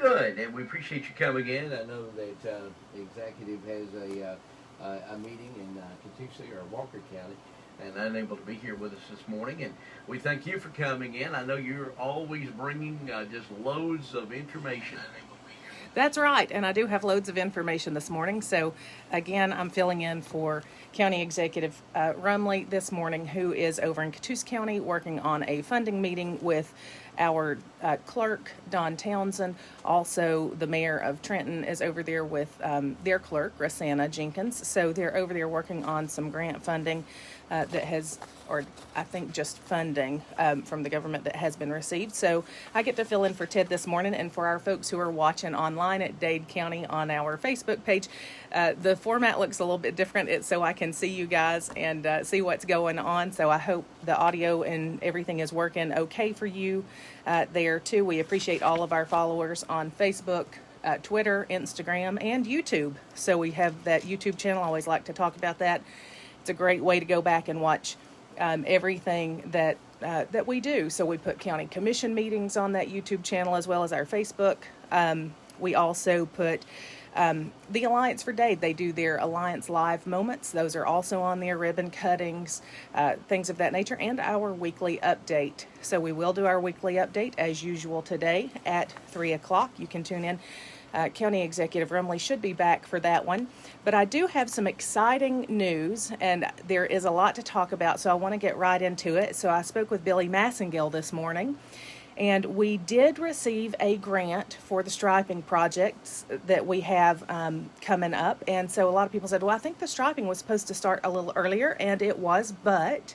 good, and we appreciate you coming in. I know that the executive has a meeting in Catoosa or Walker County, and unable to be here with us this morning. And we thank you for coming in. I know you're always bringing just loads of information. That's right, and I do have loads of information this morning. So, again, I'm filling in for County Executive Rumley this morning, who is over in Catoosa County working on a funding meeting with our clerk, Don Townsend. Also, the mayor of Trenton is over there with their clerk, Rosanna Jenkins. So they're over there working on some grant funding that has, or I think just funding from the government that has been received. So I get to fill in for Ted this morning, and for our folks who are watching online at Dade County on our Facebook page, the format looks a little bit different. It's so I can see you guys and see what's going on. So I hope the audio and everything is working okay for you there too. We appreciate all of our followers on Facebook, Twitter, Instagram, and YouTube. So we have that YouTube channel. I always like to talk about that. It's a great way to go back and watch everything that we do. So we put county commission meetings on that YouTube channel as well as our Facebook. We also put the Alliance for Dade. They do their Alliance Live moments. Those are also on there, ribbon cuttings, things of that nature, and our weekly update. So we will do our weekly update as usual today at 3 o'clock. You can tune in. County Executive Rumley should be back for that one. But I do have some exciting news, and there is a lot to talk about, so I want to get right into it. So I spoke with Billy Massengill this morning, and we did receive a grant for the striping projects that we have coming up. And so a lot of people said, well, I think the striping was supposed to start a little earlier, and it was, but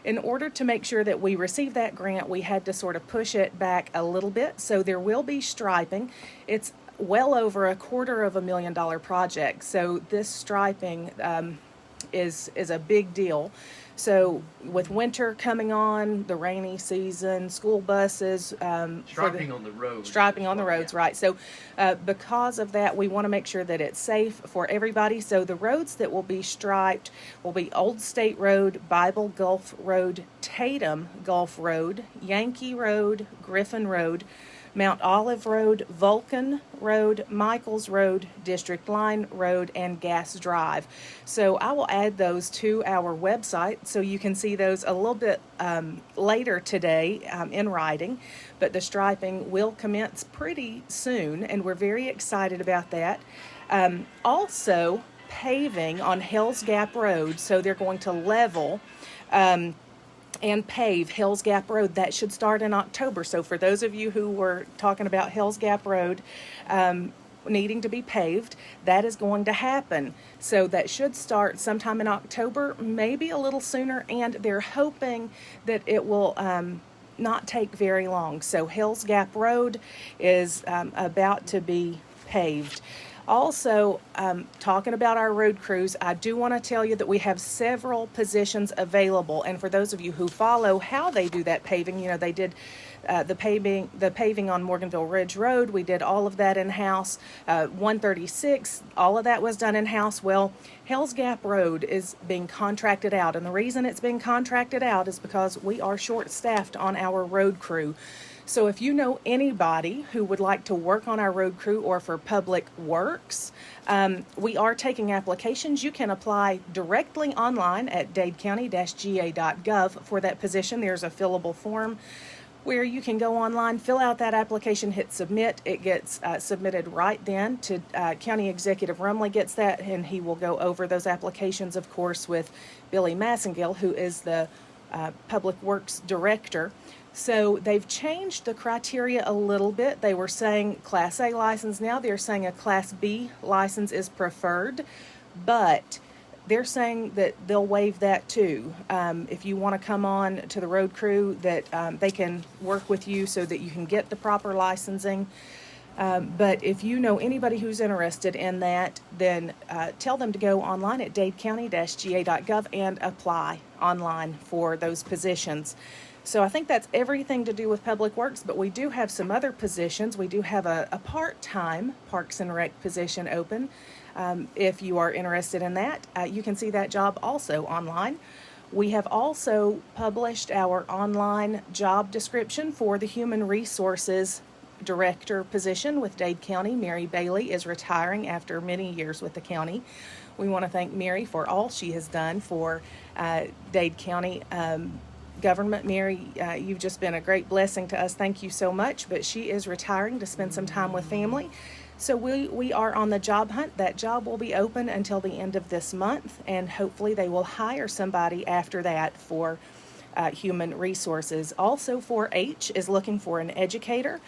in order to make sure that we receive that grant, we had to sort of push it back a little bit. So there will be striping. It's well over $250,000 project. So this striping is a big deal. So with winter coming on, the rainy season, school buses, Striping on the roads. Striping on the roads, right. So because of that, we want to make sure that it's safe for everybody. So the roads that will be striped will be Old State Road, Bible Gulf Road, Tatum Gulf Road, Yankee Road, Griffin Road, Mount Olive Road, Vulcan Road, Michaels Road, District Line Road, and Gas Drive. So I will add those to our website so you can see those a little bit later today in writing. But the striping will commence pretty soon, and we're very excited about that. Also, paving on Hells Gap Road, so they're going to level and pave Hells Gap Road. That should start in October. So for those of you who were talking about Hells Gap Road needing to be paved, that is going to happen. So that should start sometime in October, maybe a little sooner, and they're hoping that it will not take very long. So Hells Gap Road is about to be paved. Also, talking about our road crews, I do want to tell you that we have several positions available. And for those of you who follow how they do that paving, you know, they did the paving on Morganville Ridge Road. We did all of that in-house. 136, all of that was done in-house. Well, Hells Gap Road is being contracted out. And the reason it's being contracted out is because we are short-staffed on our road crew. So if you know anybody who would like to work on our road crew or for public works, we are taking applications. You can apply directly online at dadecounty-ga.gov for that position. There's a fillable form where you can go online, fill out that application, hit submit. It gets submitted right then to County Executive Rumley gets that, and he will go over those applications, of course, with Billy Massengill, who is the Public Works Director. So they've changed the criteria a little bit. They were saying Class A license. Now they're saying a Class B license is preferred, but they're saying that they'll waive that too. If you want to come on to the road crew, that they can work with you so that you can get the proper licensing. But if you know anybody who's interested in that, then tell them to go online at dadecounty-ga.gov and apply online for those positions. So I think that's everything to do with Public Works, but we do have some other positions. We do have a part-time Parks and Rec position open. If you are interested in that, you can see that job also online. We have also published our online job description for the Human Resources director position with Dade County. Mary Bailey is retiring after many years with the county. We want to thank Mary for all she has done for Dade County government. Mary, you've just been a great blessing to us. Thank you so much. But she is retiring to spend some time with family. So we are on the job hunt. That job will be open until the end of this month, and hopefully they will hire somebody after that for human resources. Also, 4-H is looking for an educator,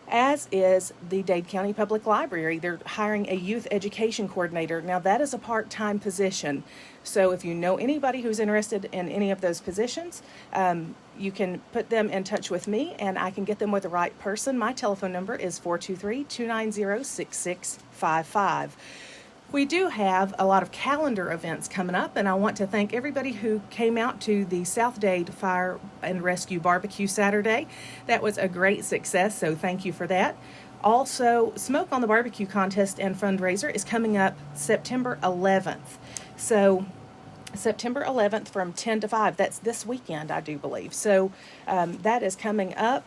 as is the Dade County Public Library. They're hiring a youth education coordinator. Now, that is a part-time position. So if you know anybody who's interested in any of those positions, you can put them in touch with me, and I can get them with the right person. My telephone number is 423-290-6655. We do have a lot of calendar events coming up, and I want to thank everybody who came out to the South Dade Fire and Rescue Barbecue Saturday. That was a great success, so thank you for that. Also, Smoke on the Barbecue contest and fundraiser is coming up September 11th. So September 11th from 10 to 5. That's this weekend, I do believe. So that is coming up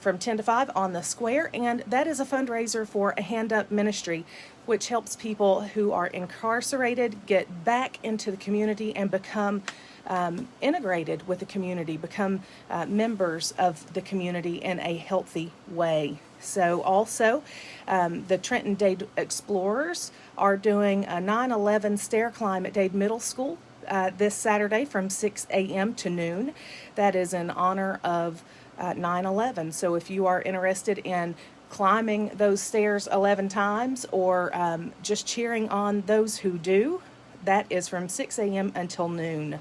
from 10 to 5 on the square, and that is a fundraiser for a Hand Up Ministry, which helps people who are incarcerated get back into the community and become integrated with the community, become members of the community in a healthy way. So also, the Trenton Dade Explorers are doing a 9/11 stair climb at Dade Middle School this Saturday from 6 a.m. to noon. That is in honor of 9/11. So if you are interested in climbing those stairs 11 times or just cheering on those who do, that is from 6 a.m. until noon.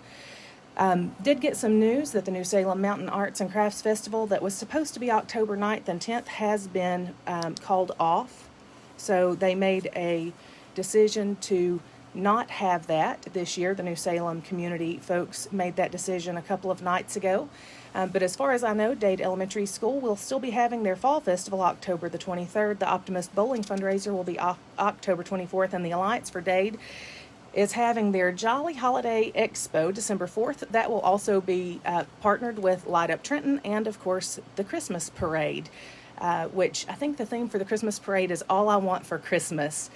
Did get some news that the New Salem Mountain Arts and Crafts Festival that was supposed to be October 9th and 10th has been called off. So they made a decision to not have that this year. The New Salem community folks made that decision a couple of nights ago. But as far as I know, Dade Elementary School will still be having their fall festival October the 23rd. The Optimist Bowling fundraiser will be October 24th, and the Alliance for Dade is having their Jolly Holiday Expo December 4th. That will also be partnered with Light Up Trenton and, of course, the Christmas Parade, which I think the theme for the Christmas Parade is All I Want for Christmas.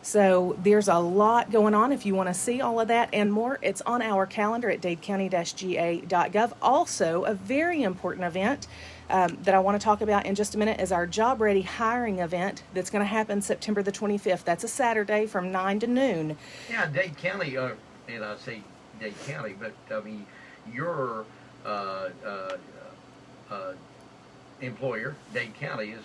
So there's a lot going on. If you want to see all of that and more, it's on our calendar at dadecounty-ga.gov. Also, a very important event that I want to talk about in just a minute is our Job Ready hiring event that's going to happen September the 25th. That's a Saturday from 9 to noon. Yeah, Dade County, and I say Dade County, but I mean, your employer, Dade County, is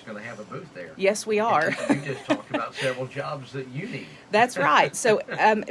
going to have a booth there. Yes, we are. You just talked about several jobs that you need. That's right. So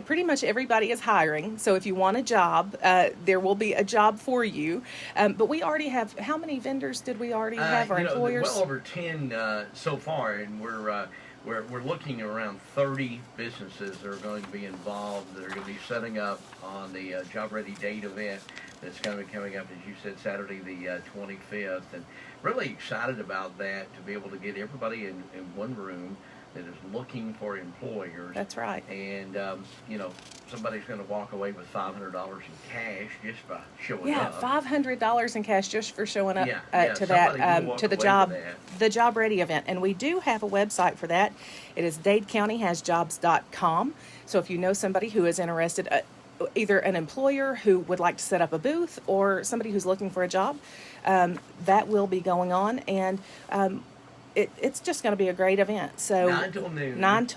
pretty much everybody is hiring. So if you want a job, there will be a job for you. But we already have, how many vendors did we already have, or employers? Well over 10 so far, and we're looking at around 30 businesses that are going to be involved, that are going to be setting up on the Job Ready Dade event that's going to be coming up, as you said, Saturday the 25th. And really excited about that, to be able to get everybody in one room that is looking for employers. That's right. And, somebody's going to walk away with $500 in cash just by showing up. Yeah, $500 in cash just for showing up to the Job Ready event. And we do have a website for that. It is dadecountyhasjobs.com. So if you know somebody who is interested, either an employer who would like to set up a booth or somebody who's looking for a job, that will be going on. And it's just going to be a great event. So 9 till noon. On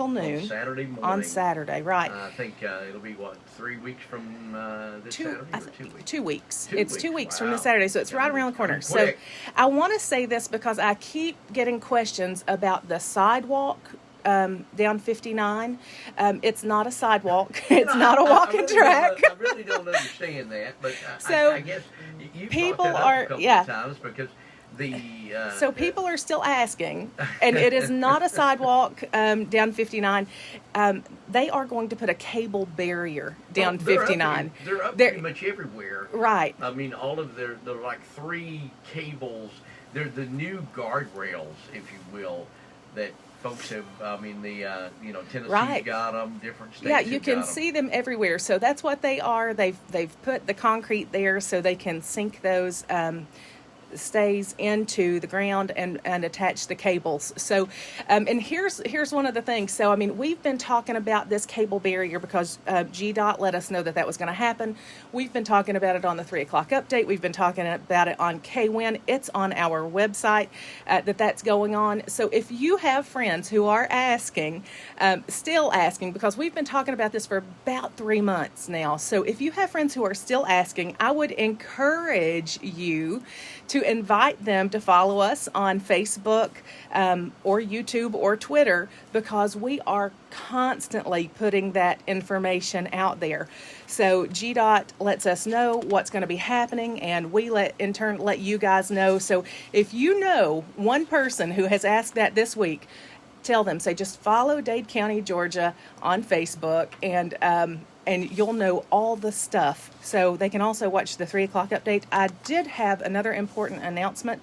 Saturday morning. On Saturday, right. I think it'll be, 3 weeks from this Saturday, or 2 weeks? 2 weeks. It's 2 weeks wow. from this Saturday, so it's right around the corner. So I want to say this because I keep getting questions about the sidewalk down 59. It's not a sidewalk. It's not a walking track. I really don't understand that, but I guess you people brought that up a couple of times, because so people are still asking, and it is not a sidewalk down 59. They are going to put a cable barrier down 59. They're up pretty much everywhere. Right. I mean, all of they're like 3 cables. They're the new guardrails, if you will, that folks have. I mean, Tennessee's got them. Different states. Yeah, you can see them everywhere. So that's what they are. They've put the concrete there so they can sink those stays into the ground and attach the cables. So, and here's one of the things. So, I mean, we've been talking about this cable barrier because GDOT let us know that that was going to happen. We've been talking about it on the 3 o'clock update. We've been talking about it on KWN. It's on our website that's going on. So if you have friends who are asking, still asking, because we've been talking about this for about 3 months now. So if you have friends who are still asking, I would encourage you to invite them to follow us on Facebook or YouTube or Twitter, because we are constantly putting that information out there. So GDOT lets us know what's going to be happening, and we in turn let you guys know. So if you know one person who has asked that this week, tell them, say, just follow Dade County, Georgia on Facebook, and you'll know all the stuff. So they can also watch the 3 o'clock update. I did have another important announcement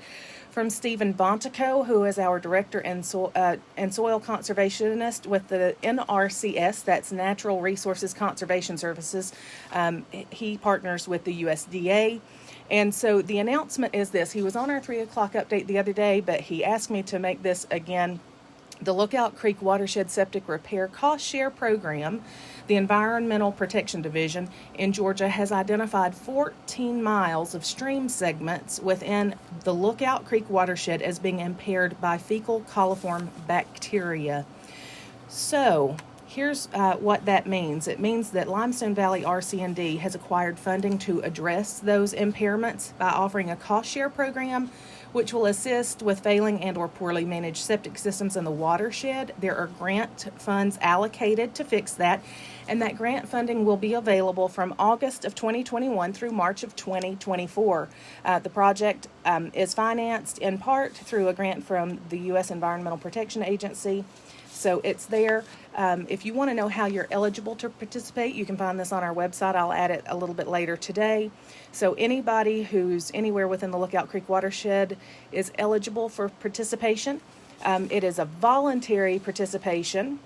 from Stephen Bontico, who is our director and soil conservationist with the NRCS, that's Natural Resources Conservation Services. He partners with the USDA. And so the announcement is this. He was on our 3 o'clock update the other day, but he asked me to make this again. The Lookout Creek Watershed Septic Repair Cost Share Program, the Environmental Protection Division in Georgia, has identified 14 miles of stream segments within the Lookout Creek watershed as being impaired by fecal coliform bacteria. So here's what that means. It means that Limestone Valley RC&D has acquired funding to address those impairments by offering a cost share program which will assist with failing and or poorly managed septic systems in the watershed. There are grant funds allocated to fix that, and that grant funding will be available from August of 2021 through March of 2024. The project is financed in part through a grant from the U.S. Environmental Protection Agency. So it's there. If you want to know how you're eligible to participate, you can find this on our website. I'll add it a little bit later today. So anybody who's anywhere within the Lookout Creek watershed is eligible for participation. It is a voluntary participation.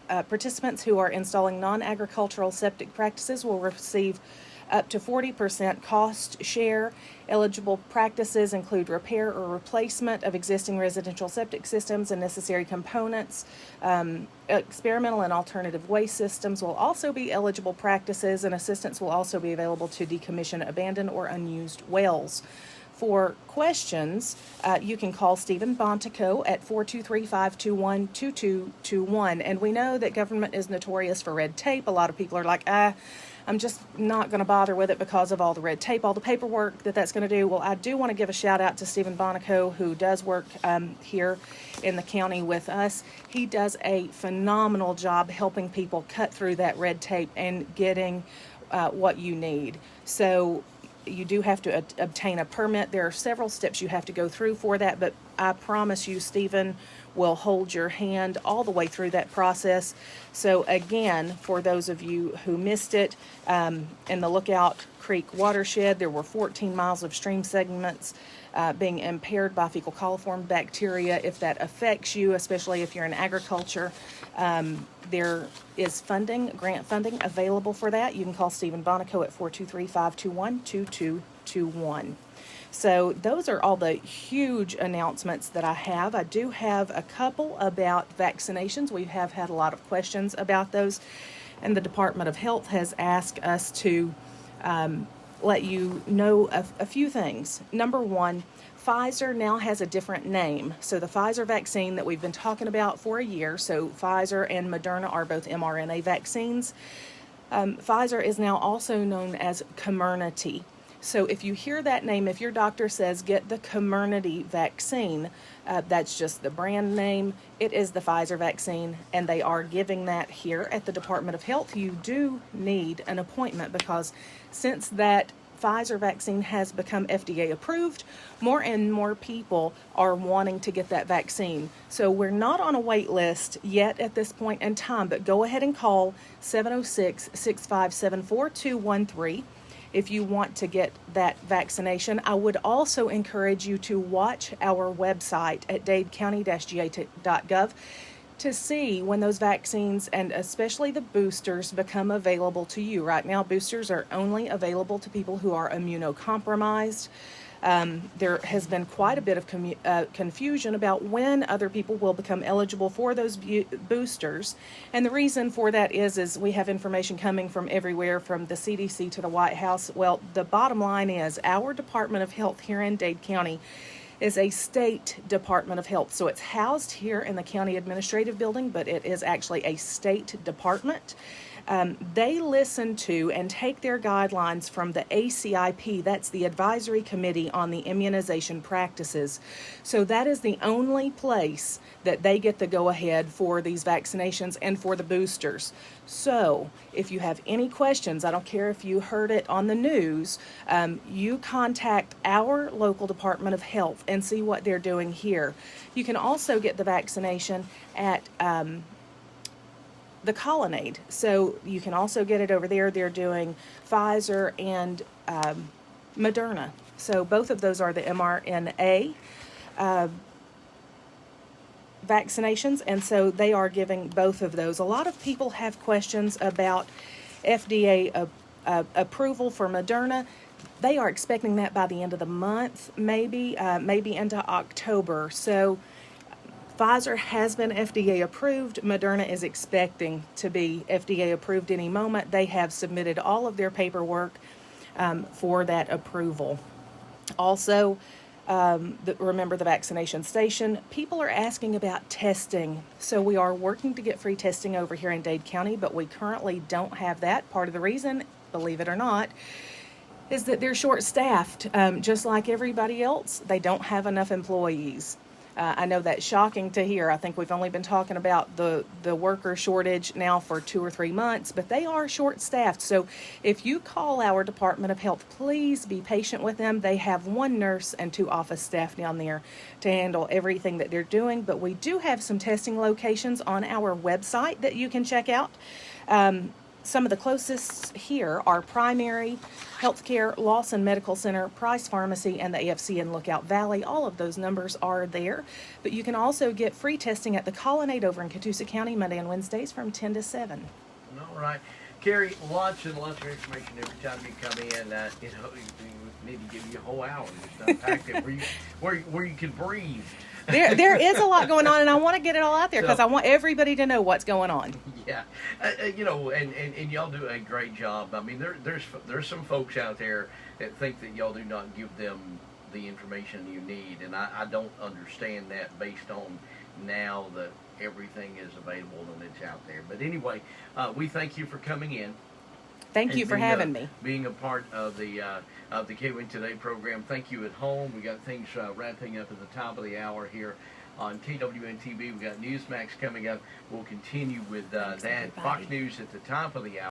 Participants who are installing non-agricultural septic practices will receive up to 40% cost share. Eligible practices include repair or replacement of existing residential septic systems and necessary components. Experimental and alternative waste systems will also be eligible practices, and assistance will also be available to decommission abandoned or unused wells. For questions, you can call Stephen Bontico at 423-521-2221. And we know that government is notorious for red tape. A lot of people are like, I'm just not going to bother with it because of all the red tape, all the paperwork that's going to do. Well, I do want to give a shout out to Stephen Bontico, who does work here in the county with us. He does a phenomenal job helping people cut through that red tape and getting what you need. So you do have to obtain a permit. There are several steps you have to go through for that, but I promise you, Stephen will hold your hand all the way through that process. So again, for those of you who missed it, in the Lookout Creek watershed, there were 14 miles of stream segments being impaired by fecal coliform bacteria. If that affects you, especially if you're in agriculture, there is grant funding available for that. You can call Stephen Bontico at 423-521-2221. So those are all the huge announcements that I have. I do have a couple about vaccinations. We have had a lot of questions about those, and the Department of Health has asked us to let you know a few things. Number one, Pfizer now has a different name. So the Pfizer vaccine that we've been talking about for a year, so Pfizer and Moderna are both mRNA vaccines. Pfizer is now also known as Comirnaty. So if you hear that name, if your doctor says get the Comirnaty vaccine, that's just the brand name. It is the Pfizer vaccine, and they are giving that here at the Department of Health. You do need an appointment because since that Pfizer vaccine has become FDA approved, more and more people are wanting to get that vaccine. So we're not on a wait list yet at this point in time, but go ahead and call 706-657-4213 if you want to get that vaccination. I would also encourage you to watch our website at dadecounty-ga.gov to see when those vaccines, and especially the boosters, become available to you. Right now, boosters are only available to people who are immunocompromised. There has been quite a bit of confusion about when other people will become eligible for those boosters. And the reason for that is we have information coming from everywhere, from the CDC to the White House. Well, the bottom line is our Department of Health here in Dade County is a state Department of Health. So it's housed here in the county administrative building, but it is actually a state department. They listen to and take their guidelines from the ACIP, that's the Advisory Committee on the Immunization Practices. So that is the only place that they get the go-ahead for these vaccinations and for the boosters. So if you have any questions, I don't care if you heard it on the news, you contact our local Department of Health and see what they're doing here. You can also get the vaccination at the Colonnade. So you can also get it over there. They're doing Pfizer and Moderna. So both of those are the mRNA vaccinations, and so they are giving both of those. A lot of people have questions about FDA approval for Moderna. They are expecting that by the end of the month, maybe into October. So Pfizer has been FDA approved. Moderna is expecting to be FDA approved any moment. They have submitted all of their paperwork for that approval. Also, remember the vaccination station. People are asking about testing. So we are working to get free testing over here in Dade County, but we currently don't have that. Part of the reason, believe it or not, is that they're short-staffed. Just like everybody else, they don't have enough employees. I know that's shocking to hear. I think we've only been talking about the worker shortage now for 2 or 3 months, but they are short-staffed. So if you call our Department of Health, please be patient with them. They have 1 nurse and 2 office staff down there to handle everything that they're doing. But we do have some testing locations on our website that you can check out. Some of the closest here are Primary Healthcare, Lawson Medical Center, Price Pharmacy, and the AFC in Lookout Valley. All of those numbers are there. But you can also get free testing at the Colonnade over in Catoosa County, Monday and Wednesdays from 10 to 7. All right. Carey, lots and lots of information every time you come in. You need to give you a whole hour just unpack it where you can breathe. There is a lot going on, and I want to get it all out there because I want everybody to know what's going on. Yeah, and y'all do a great job. I mean, there's some folks out there that think that y'all do not give them the information you need, and I don't understand that based on now that everything is available and it's out there. But anyway, we thank you for coming in. Thank you for having me. Being a part of the KWN Today program. Thank you at home. We got things wrapping up at the top of the hour here on KWN TV. We got Newsmax coming up. We'll continue with that. Everybody. Fox News at the top of the hour.